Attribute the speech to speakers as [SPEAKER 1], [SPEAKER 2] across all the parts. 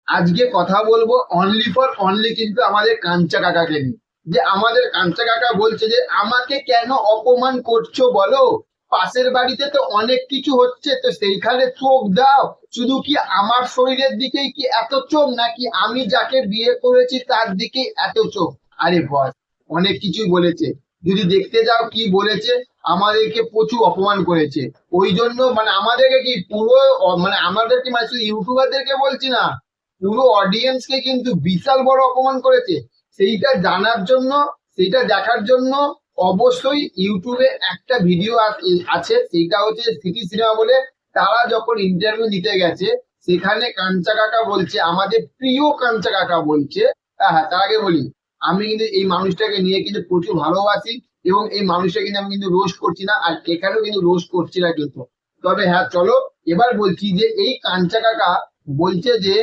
[SPEAKER 1] আজকে কথা বলবো অনলি ফর অনলি কিন্তু আমাদের কাঞ্চা কাকাকে নিয়ে। যে আমাদের কাঞ্চা কাকা বলছে যে আমাকে কেন অপমান করছো বলো, পাশের বাড়িতে তো অনেক কিছু হচ্ছে, তো সেইখানে চোখ দাও। শুধু কি আমার শরীরের দিকেই কি এত চোখ, নাকি আমি যাকে বিয়ে করেছি তার দিকেই এত চোখ? আরে বস, অনেক কিছুই বলেছে। যদি দেখতে যাও কি বলেছে, আমাদেরকে প্রচুর অপমান করেছে। ওই জন্য মানে আমাদেরকে কি পুরো মানে আমাদেরকে মানে শুধু ইউটিউবারদেরকে বলছি না, পুরো অডিয়েন্সকে কিন্তু বিশাল বড় অপমান করেছে। সেইটা জানার জন্য, সেইটা দেখার জন্য অবশ্যই ইউটিউবে একটা ভিডিও আছে, সেইটা হচ্ছে সিটি সিনেমা বলে। তারা যখন ইন্টারভিউ নিতে গেছে, সেখানে কাঞ্চা কাকা বলছে, আমাদের প্রিয় কাঞ্চা কাকা বলছে, হ্যাঁ তার আগে বলি, আমি কিন্তু এই মানুষটাকে নিয়ে কিন্তু প্রচুর ভালোবাসি, এবং এই মানুষটা কিন্তু আমি কিন্তু রোস্ট করছি না, আর এখানেও কিন্তু রোস্ট করছি না কিন্তু। তবে হ্যাঁ চলো, এবার বলছি যে এই কাঞ্চা কাকা বলছে যে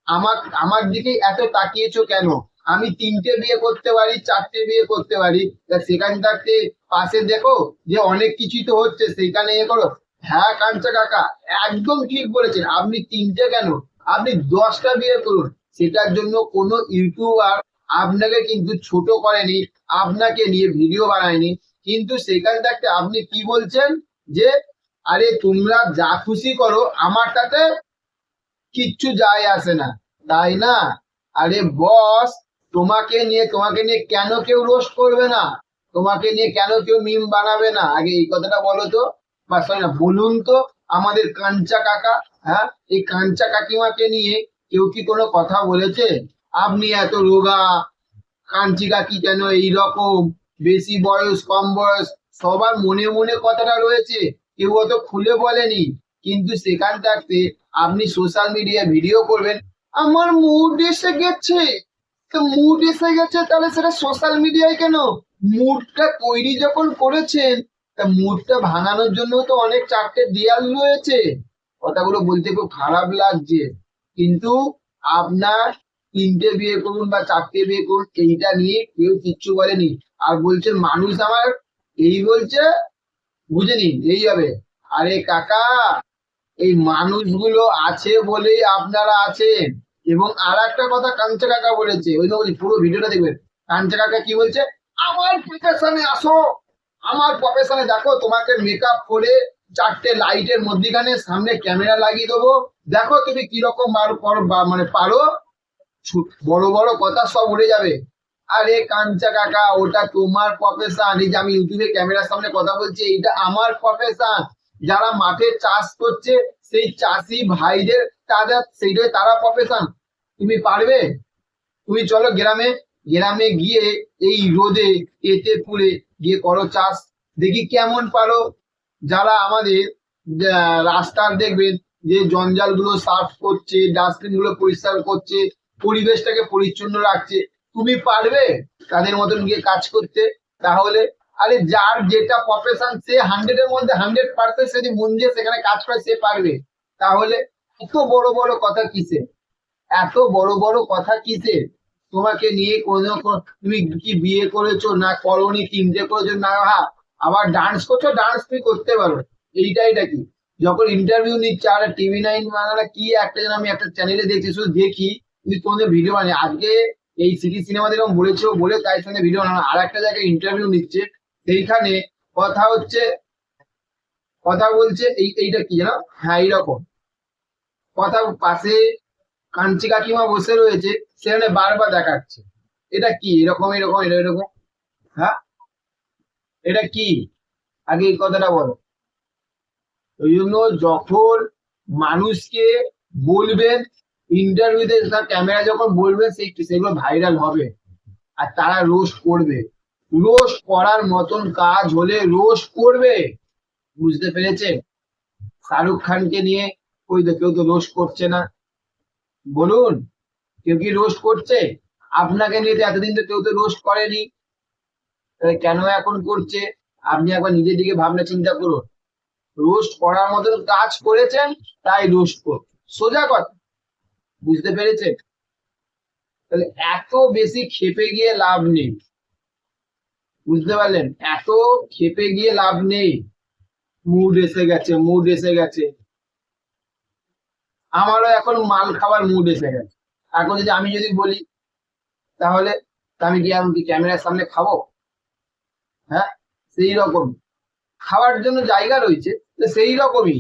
[SPEAKER 1] আমার আমার দিকে এত তাকিয়েছো কেন? আমি 3টে বিয়ে করতে পারি, 4টে বিয়ে করতে পারি, তা সেখানে থাকতে পাশে দেখো যে অনেক কিছুই তো হচ্ছে, সেখানে এ করো। হ্যাঁ কাঞ্চা কাকা একদম ঠিক বলেছেন, আপনি 3টে কেন, আপনি 10টা বিয়ে করুন। সেটার জন্য কোনো ইউটিউবার আপনাকে কিন্তু ছোট করেনি, আপনাকে নিয়ে ভিডিও বানায়নি। কিন্তু সেখানে থাকতে আপনি কি বলছেন যে আরে তোমরা যা খুশি করো, আমার তাতে কিচ্ছু যায় আসে না, তাই না? আরে বস, তোমাকে নিয়ে কেন কেউ রোস্ট করবে না? তোমাকে নিয়ে কেন কেউ মিম বানাবে না? আগে এই কথাটা বলো তো, বা সরি না, বলুন তো। আমাদের কাঞ্চা কাকা, হ্যাঁ, এই কাঞ্চা কাকিমাকে নিয়ে কেউ কি কোনো কথা বলেছে? আপনি এত রোগা, কাঞ্চি কাকি কেন এইরকম, বেশি বয়স কম বয়স, সবার মনে মনে কথাটা রয়েছে, কেউ অত খুলে বলেনি। কিন্তু সেখান থাকতে আপনি সোশ্যাল মিডিয়ায় ভিডিও করবেন, আমার মুড এসে গেছে। তো মুড এসে গেছে, তাহলে সেটা সোশ্যাল মিডিয়ায় কেন? মুডটা তৈরি যখন করেছেন, তা মুডটা ভাঙানোর জন্য তো অনেক 4টে দেয়াল রয়েছে। কথাগুলো বলতে খুব খারাপ লাগছে, কিন্তু আপনার 3টে বিয়ে করুন বা 4টে বিয়ে করুন, এইটা নিয়ে কেউ কিচ্ছু বলেনি। আর বলছেন মানুষ আমার এই বলছে, বুঝে নিন এই হবে। আরে কাকা, এই মানুষগুলো আছে বলেই আপনারা আছেন। এবং আর একটা কথা কাঞ্চা কাকা বলেছে, ওই জন্য বলি পুরো ভিডিওটা দেখবেন। কাঞ্চা কাকা কি বলছে, আমার প্রফেশনে আসো, আমার প্রফেশনে দেখো, তোমাকে মেকআপ করে 4টে লাইটের মধ্যিখানে সামনে ক্যামেরা লাগিয়ে দেবো, দেখো তুমি কিরকম মানে পারো। বড় বড় কথা সব উড়ে যাবে। আরে কাঞ্চা কাকা, ওটা তোমার প্রফেশন। এই যে আমি ইউটিউবে ক্যামেরার সামনে কথা বলছি, এটা আমার প্রফেশন। যারা মাঠে চাষ করছে, সেই চাষি ভাইদের, তাদের সেইটাই তারা প্রফেশন। তুমি পারবে? তুমি চলো গ্রামে, গ্রামে গিয়ে এই রোদে এতে পুড়ে গিয়ে করো চাষ, দেখি কেমন পারো। যারা আমাদের রাস্তার দেখবেন যে জঞ্জাল গুলো সাফ করছে, ডাস্টবিন গুলো পরিষ্কার করছে, পরিবেশটাকে পরিচ্ছন্ন রাখছে, তুমি পারবে তাদের মতন গিয়ে কাজ করতে? তাহলে আরে যার যেটা প্রফেশন, সে 100-এর মধ্যে 100% সে যদি মন দিয়ে সেখানে কাজ করে, সে পারবে। তাহলে এত বড় বড় কথা কিসে? এত বড় বড় কথা কিসের? তোমাকে নিয়ে কোনো তুমি কি বিয়ে করেছো না করোনি, 3টে করেছো না, হ্যাঁ আবার ডান্স করছো, ডান্স তুমি করতে পারো, এইটা কি? যখন ইন্টারভিউ নিচ্ছে, আর TV9 বাংলা কি একটা যেন আমি একটা চ্যানেলে দেখছি, শুধু দেখি, কিন্তু কোনো ভিডিও বানায়। আজকে এই সিটি সিনেমা এরকম বলেছো বলে তাই সঙ্গে ভিডিও বানানো, আর একটা জায়গায় ইন্টারভিউ নিচ্ছে, সেইখানে কথা হচ্ছে, কথা বলছে এইটা কি জানো, হ্যাঁ এইরকম কথা পাশে কাঞ্চি কাকিমা বসে রয়েছে, সেখানে বারবার দেখাচ্ছে এটা কি এরকম এরকম এটা এরকম। হ্যাঁ, এটা কি? আগে এই কথাটা বলো। ওই জন্য যখন মানুষকে বলবেন, ইন্টারভিউতে তার ক্যামেরা যখন বলবেন, সেগুলো ভাইরাল হবে, আর তারা রোস্ট করবে। রোস্ট করার মতন কাজ হলে রোস্ট করবে, বুঝতে পেরেছে? শাহরুখ খানকে নিয়ে ওই তো কেউ তো রোস্ট করছে না, বলুন, কেউ কি রোস্ট করছে? আপনাকে নিয়ে তো এতদিন তো কেউ তো রোস্ট করেনি, তাহলে কেন এখন করছে? আপনি একবার নিজের দিকে ভাবনা চিন্তা করুন। রোস্ট করার মতন কাজ করেছেন, তাই রোস্ট করুন, সোজা কথা, বুঝতে পেরেছেন? তাহলে এত বেশি ক্ষেপে গিয়ে লাভ নেই, বুঝতে পারলেন? এত ক্ষেপে গিয়ে লাভ নেই। মুড এসে গেছে, মুড এসে গেছে, আমারও এখন মাল খাবার মুড এসে গেছে। এখন যদি আমি যদি বলি তাহলে আমি কি ক্যামেরার সামনে খাবো? হ্যাঁ, সেই রকম খাওয়ার জন্য জায়গা রয়েছে, তো সেই রকমই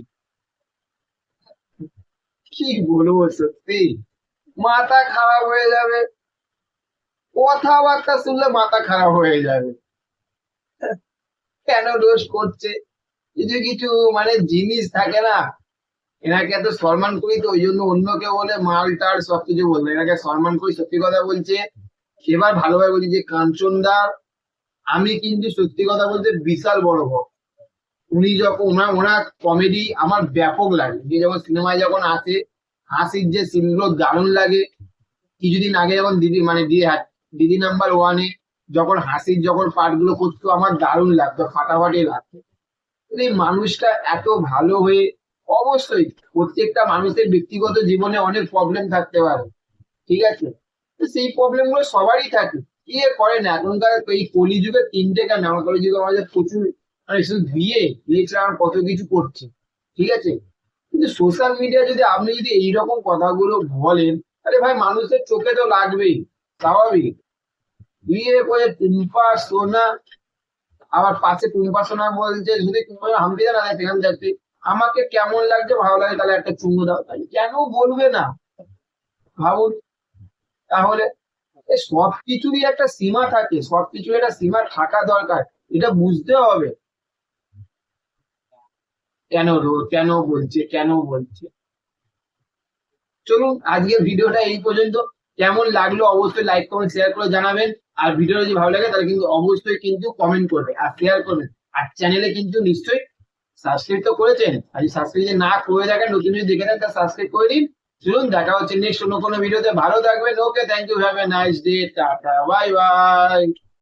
[SPEAKER 1] কি বলবো, সত্যি মাথা খারাপ হয়ে যাবে, কথাবার্তা শুনলে মাথা খারাপ হয়ে যাবে। কেন দোষ করছে? কিছু কিছু মানে জিনিস থাকে না, এনাকে এত সম্মান করি তো ওই জন্য অন্য কেউ বলে মাল টাল সবকিছু বলবে, এনাকে সম্মান করি, সত্যি কথা বলছে। এবার ভালোভাবে বলছি যে কাঞ্চনদা, আমি কিন্তু সত্যি কথা বলতে বিশাল বড় ভক্ত। উনি যখন ওনার কমেডি আমার ব্যাপক লাগে, যে যখন সিনেমায় যখন আসে হাসির যে সিনগুলো দারুণ লাগে। কিছুদিন আগে যখন দিদি নাম্বার ওয়ানে যখন হাসির যখন পার্ট গুলো করতো আমার দারুণ লাগতো, ফাটাফাটি লাগতো। এই মানুষটা এত ভালো হয়ে, অবশ্যই প্রত্যেকটা মানুষের ব্যক্তিগত জীবনে অনেক প্রবলেম থাকতে পারে, ঠিক আছে, তো সেই প্রবলেম গুলো সবারই থাকে, কি আর করে না। এখনকার এই কলিযুগে তিনটে কেন, আমার কলিযুগে আমাদের প্রচুর মানে শুধু বিয়ে ছাড়া আর কত কিছু করছে, ঠিক আছে। কিন্তু সোশ্যাল মিডিয়া যদি আপনি যদি এইরকম কথাগুলো বলেন, আরে ভাই মানুষের চোখে তো লাগবেই, স্বাভাবিক। বিয়ে করে টুম্পা সোনা, আবার পাশে টুম্পা সোনা বলছে যদি টুম্পা হামতে জানা সেখানে যাচ্ছে, আমাকে কেমন লাগছে ভালো লাগে তাহলে একটা চুমু দাও, তাহলে কেন বলবে না, ভাবুন। তাহলে এই সবকিছুরই একটা সীমা থাকে, সবকিছুর একটা সীমা থাকা দরকার, এটা বুঝতে হবে। কেন বলছে। চলুন আজকের ভিডিওটা এই পর্যন্ত। কেমন লাগলো অবশ্যই লাইক কমেন্ট শেয়ার করে জানাবেন। আর ভিডিও যদি ভালো লাগে তাহলে কিন্তু অবশ্যই কিন্তু কমেন্ট করবে আর শেয়ার করবেন। আর চ্যানেলে কিন্তু নিশ্চয়ই সাবস্ক্রাইব তো করেছেন, আর যদি সাবস্ক্রাইব যদি না করে থাকেন, নতুন যদি দেখে থাকেন তা সাবস্ক্রাইব করে দিন। চলুন দেখা হচ্ছে নেক্সট অন্য কোনো ভিডিওতে, ভালো থাকবেন। Okay, thank you, have a nice day, tata, bye by.